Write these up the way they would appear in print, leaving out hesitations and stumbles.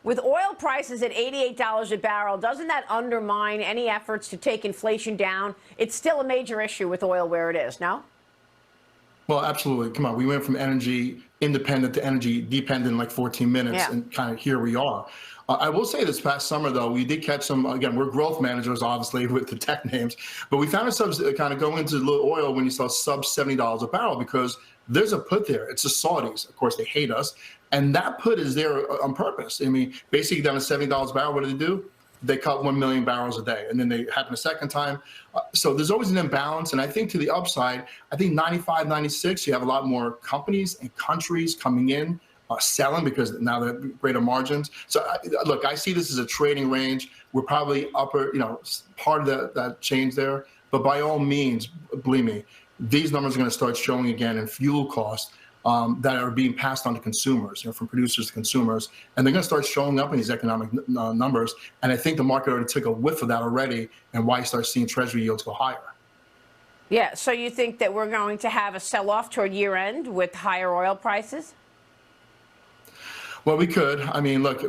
With oil prices at $88 a barrel, doesn't that undermine any efforts to take inflation down? It's still a major issue with oil where it is, no? Well, absolutely. Come on. We went from energy independent to energy dependent in like 14 minutes, Yeah. and kind of here we are. I will say this past summer, though, we did catch some, again, we're growth managers, obviously, with the tech names, but we found ourselves kind of going into low oil when you saw sub $70 a barrel because there's a put there. It's the Saudis. Of course, they hate us. And that put is there on purpose. I mean, basically down to $70 a barrel, what do they do? They cut 1 million barrels a day, and then they happen a second time. So there's always an imbalance. And I think to the upside, I think 95, 96, you have a lot more companies and countries coming in, selling because now they're greater margins. So look, I see this as a trading range. We're probably upper, part of that change there. But by all means, believe me, these numbers are going to start showing again in fuel costs that are being passed on to consumers, from producers to consumers, and they're going to start showing up in these economic numbers. And I think the market already took a whiff of that already, and why you start seeing Treasury yields go higher. Yeah. So you think that we're going to have a sell-off toward year-end with higher oil prices? Well, we could. I mean, look,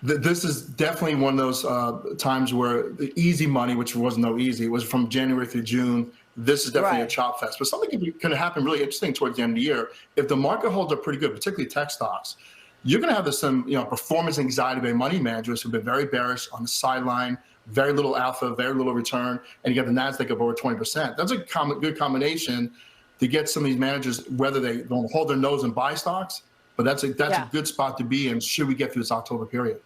this is definitely one of those times where the easy money, which was no easy, was from January through June. This is definitely a chop fest. But something can happen really interesting towards the end of the year. If the market holds up pretty good, particularly tech stocks, you're going to have some performance anxiety by money managers who've been very bearish on the sideline, very little alpha, very little return, and you have the NASDAQ of over 20%. That's a good combination to get some of these managers, whether they don't hold their nose and buy stocks, but that's a good spot to be in should we get through this October period.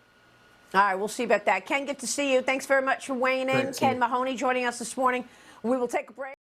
All right, we'll see about that. Ken, good to see you. Thanks very much for weighing in. Great, Ken Mahoney joining us this morning. We will take a break.